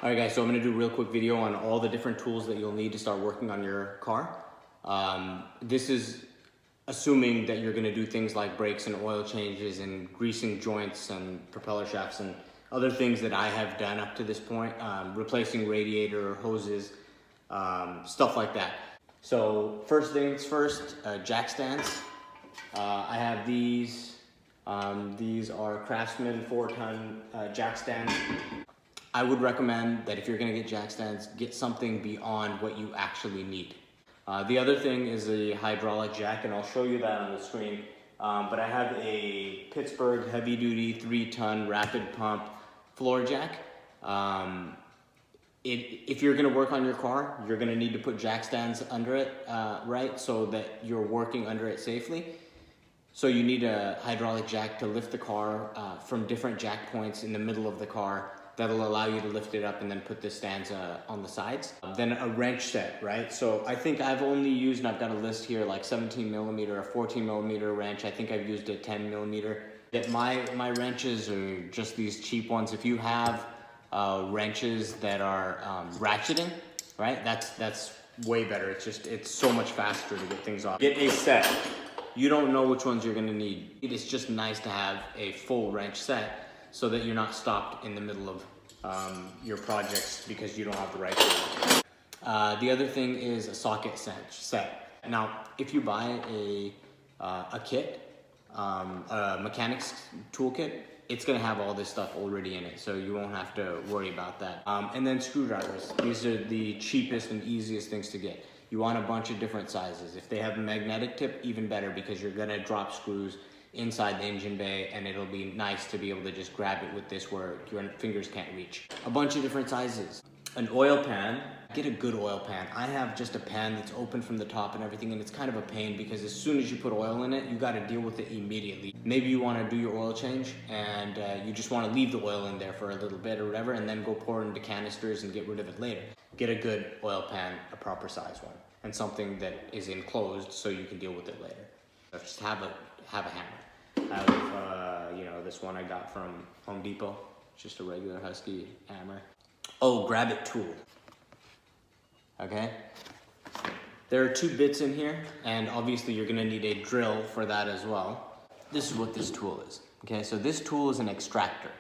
All right guys, so I'm gonna do a real quick video on all the different tools that you'll need to start working on your car. This is assuming that you're gonna do things like brakes and oil changes and greasing joints and propeller shafts and other things that I have done up to this point, replacing radiator, hoses, stuff like that. So first things first, jack stands. I have these. These are Craftsman 4-ton jack stands. I would recommend that if you're gonna get jack stands, get something beyond what you actually need. The other thing is a hydraulic jack, and I'll show you that on the screen. But I have a Pittsburgh heavy duty 3-ton rapid pump floor jack. If you're gonna work on your car, you're gonna need to put jack stands under it, right? So that you're working under it safely. So you need a hydraulic jack to lift the car from different jack points in the middle of the car. That'll allow you to lift it up and then put the stands on the sides. Then a wrench set, right? So I think I've only used, and I've got a list here, like 17 millimeter, a 14 millimeter wrench. I think I've used a 10 millimeter. My wrenches are just these cheap ones. If you have wrenches that are ratcheting, right? That's way better. It's so much faster to get things off. Get a set. You don't know which ones you're gonna need. It's just nice to have a full wrench set so that you're not stopped in the middle of your projects because you don't have the right tool. The other thing is a socket set. Now, if you buy a kit, a mechanics toolkit, it's gonna have all this stuff already in it, so you won't have to worry about that. And then screwdrivers. These are the cheapest and easiest things to get. You want a bunch of different sizes. If they have a magnetic tip, even better, because you're gonna drop screws inside the engine bay, and it'll be nice to be able to just grab it with this where your fingers can't reach. A bunch of different sizes. An oil pan, get a good oil pan. I have just a pan that's open from the top and everything, and it's kind of a pain because as soon as you put oil in it, you gotta deal with it immediately. Maybe you wanna do your oil change and you just wanna leave the oil in there for a little bit or whatever, and then go pour it into canisters and get rid of it later. Get a good oil pan, a proper size one, and something that is enclosed so you can deal with it later. So just have a hammer. I have, this one I got from Home Depot. It's just a regular Husky hammer. Oh, grab it tool. Okay? There are 2 bits in here, and obviously you're gonna need a drill for that as well. This is what this tool is. Okay, so this tool is an extractor.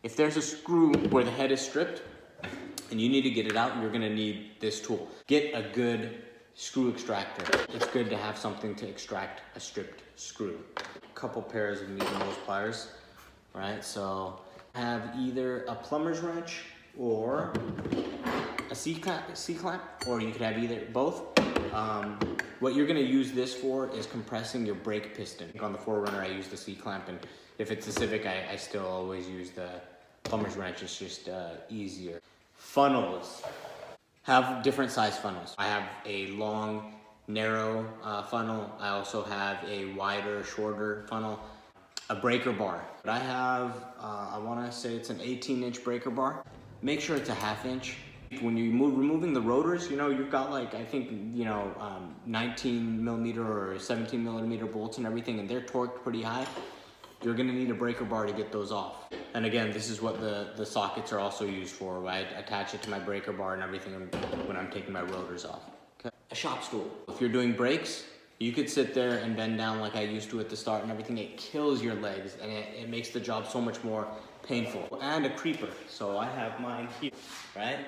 If there's a screw where the head is stripped, and you need to get it out, you're gonna need this tool. Get a good screw extractor. It's good to have something to extract a stripped screw. Couple pairs of needle nose pliers, right? So have either a plumber's wrench or a C-clamp, or you could have either both. What you're gonna use this for is compressing your brake piston. On the 4Runner, I use the C-clamp, and if it's a Civic, I still always use the plumber's wrench. It's just easier. Funnels. Have different size funnels. I have a long, narrow funnel. I also have a wider, shorter funnel. A breaker bar. But I have, I wanna say it's an 18-inch breaker bar. Make sure it's a 1/2 inch. When you're removing the rotors, you've got like, I think, 19 millimeter or 17 millimeter bolts and everything, and they're torqued pretty high. You're gonna need a breaker bar to get those off. And again, this is what the sockets are also used for. I attach it to my breaker bar and everything when I'm taking my rotors off. Okay. A shop stool. If you're doing brakes, you could sit there and bend down like I used to at the start and everything. It kills your legs, and it makes the job so much more painful. And a creeper. So I have mine here, right?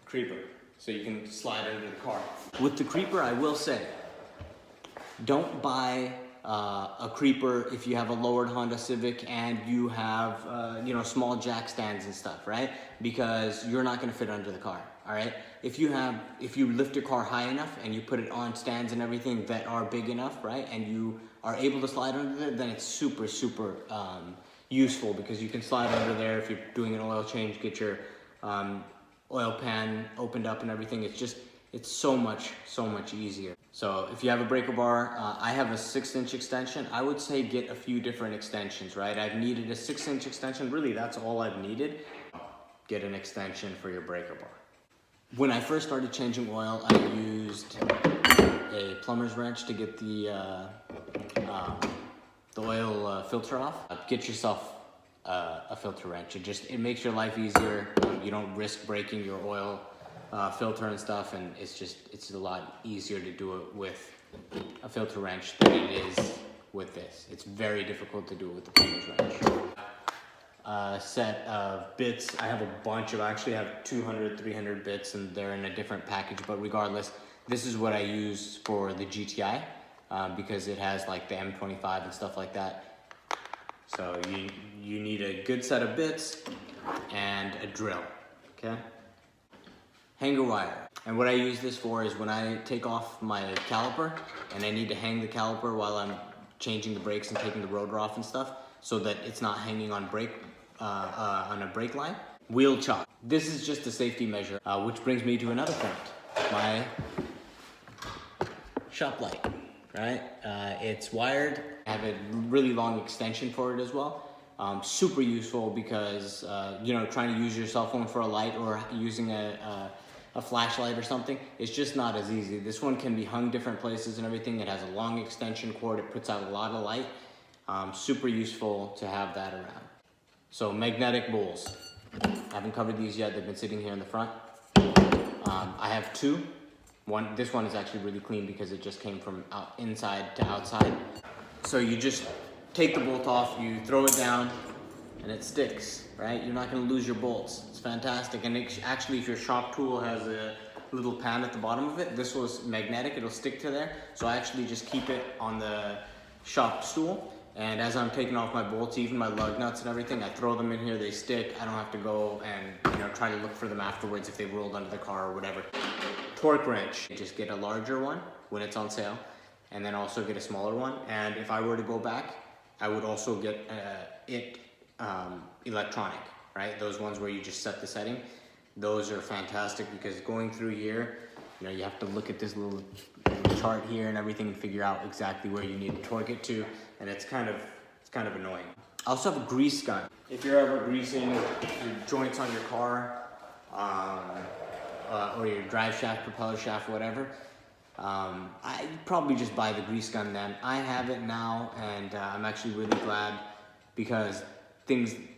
Creeper. So you can slide under the car. With the creeper, I will say, don't buy a creeper if you have a lowered Honda Civic and you have small jack stands and stuff, right? Because you're not gonna fit under the car, all right? If you lift your car high enough and you put it on stands and everything that are big enough, right? And you are able to slide under there, then it's super, super useful, because you can slide under there if you're doing an oil change, get your oil pan opened up and everything. It's so much easier. So if you have a breaker bar, I have a 6-inch extension. I would say get a few different extensions, right? I've needed a 6-inch extension. Really, that's all I've needed. Get an extension for your breaker bar. When I first started changing oil, I used a plumber's wrench to get the oil filter off. Get yourself a filter wrench. It makes your life easier. You don't risk breaking your oil filter and stuff, and it's a lot easier to do it with a filter wrench than it is with this. It's very difficult to do it with the plumber's wrench. Set of bits. I have a bunch of, I actually have 200, 300 bits, and they're in a different package, but regardless, this is what I use for the GTI because it has like the M25 and stuff like that. So you need a good set of bits and a drill, okay? Hanger wire. And what I use this for is when I take off my caliper and I need to hang the caliper while I'm changing the brakes and taking the rotor off and stuff, so that it's not hanging on on a brake line. Wheel chock. This is just a safety measure, which brings me to another point. My shop light, right? It's wired. I have a really long extension for it as well. Super useful because, you know, trying to use your cell phone for a light or using a flashlight or something, it's just not as easy. This one can be hung different places and everything. It has a long extension cord. It puts out a lot of light. Super useful to have that around. So magnetic bowls. I haven't covered these yet. They've been sitting here in the front. I have two. This one is actually really clean because it just came from inside to outside. So you just take the bolt off, you throw it down, and it sticks, right? You're not gonna lose your bolts. It's fantastic. And actually, if your shop tool has a little pan at the bottom of it, this was magnetic, it'll stick to there. So I actually just keep it on the shop stool. And as I'm taking off my bolts, even my lug nuts and everything, I throw them in here, they stick. I don't have to go and, you know, try to look for them afterwards if they rolled under the car or whatever. Torque wrench. Just get a larger one when it's on sale, and then also get a smaller one. And if I were to go back, I would also get electronic, right? Those ones where you just set the setting. Those are fantastic because going through here, you know, you have to look at this little chart here and everything and figure out exactly where you need to torque it to, and it's kind of annoying. I also have a grease gun. If you're ever greasing your joints on your car, or your drive shaft, propeller shaft, whatever, I probably just buy the grease gun then. I have it now, and I'm actually really glad because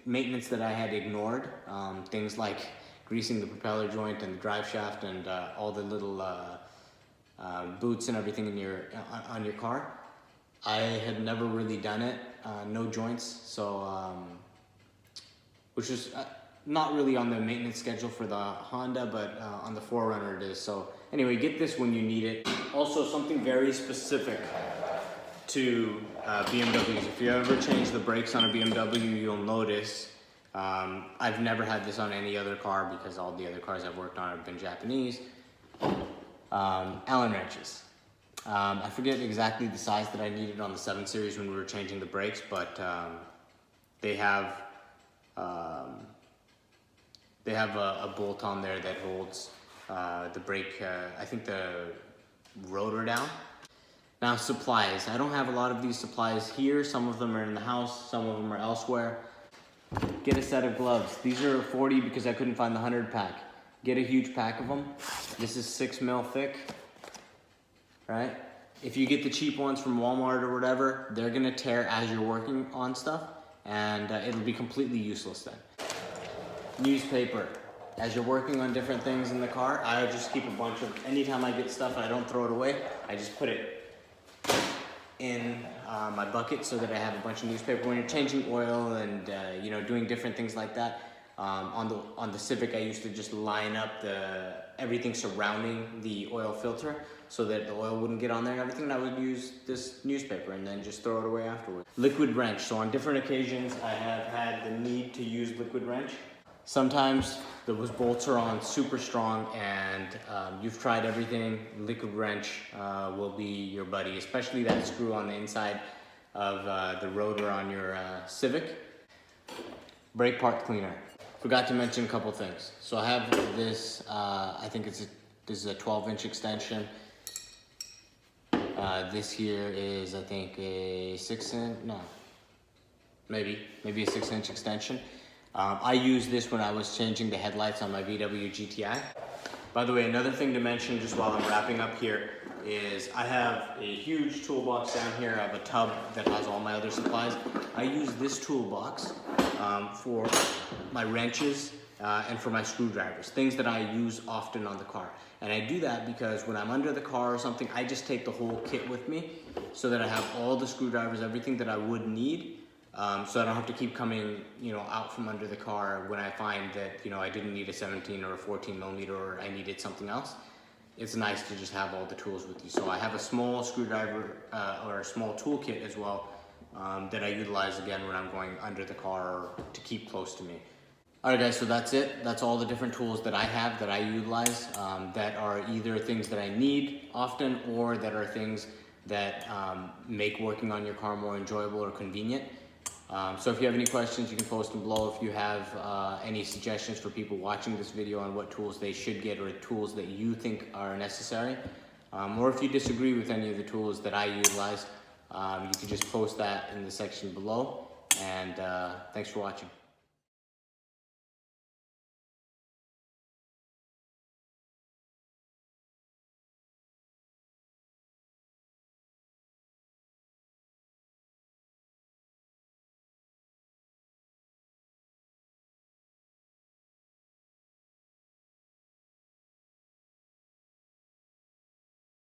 maintenance that I had ignored, things like greasing the propeller joint and the drive shaft and all the little boots and everything on your car, I had never really done it, no joints, so which is not really on the maintenance schedule for the Honda, but on the 4Runner it is. So anyway, get this when you need it. Also, something very specific to BMWs. If you ever change the brakes on a BMW, you'll notice, I've never had this on any other car because all the other cars I've worked on have been Japanese. Allen wrenches. I forget exactly the size that I needed on the 7 Series when we were changing the brakes, but they have a bolt on there that holds the brake, I think the rotor down. Now supplies. I don't have a lot of these supplies here. Some of them are in the house, some of them are elsewhere. Get a set of gloves. These are 40 because I couldn't find the 100 pack. Get a huge pack of them. This is 6 mil thick, right? If you get the cheap ones from Walmart or whatever, they're gonna tear as you're working on stuff, and it'll be completely useless then. Newspaper. As you're working on different things in the car, I just keep a bunch of, anytime I get stuff and I don't throw it away, I just put it in my bucket so that I have a bunch of newspaper. When you're changing oil and you know, doing different things like that, on the Civic, I used to just line up everything surrounding the oil filter so that the oil wouldn't get on there and everything, and I would use this newspaper and then just throw it away afterwards. Liquid wrench. So on different occasions, I have had the need to use liquid wrench. Sometimes those bolts are on super strong and you've tried everything, liquid wrench will be your buddy, especially that screw on the inside of the rotor on your Civic. Brake part cleaner. Forgot to mention a couple things. So I have this, I think this is a 12-inch extension. This here is, I think, a 6-inch, no, maybe a 6-inch extension. I used this when I was changing the headlights on my VW GTI, By the way, another thing to mention just while I'm wrapping up here is I have a huge toolbox down here. I have a tub that has all my other supplies. I use this toolbox for my wrenches and for my screwdrivers, things that I use often on the car. And I do that because when I'm under the car or something, I just take the whole kit with me so that I have all the screwdrivers, everything that I would need, so I don't have to keep coming, out from under the car when I find that, I didn't need a 17 or a 14 millimeter or I needed something else. It's nice to just have all the tools with you. So I have a small screwdriver or a small toolkit as well that I utilize again when I'm going under the car or to keep close to me. Alright guys, so that's it. That's all the different tools that I have that I utilize that are either things that I need often or that are things that make working on your car more enjoyable or convenient. So if you have any questions, you can post them below. If you have any suggestions for people watching this video on what tools they should get or tools that you think are necessary, or if you disagree with any of the tools that I utilize, you can just post that in the section below. And thanks for watching.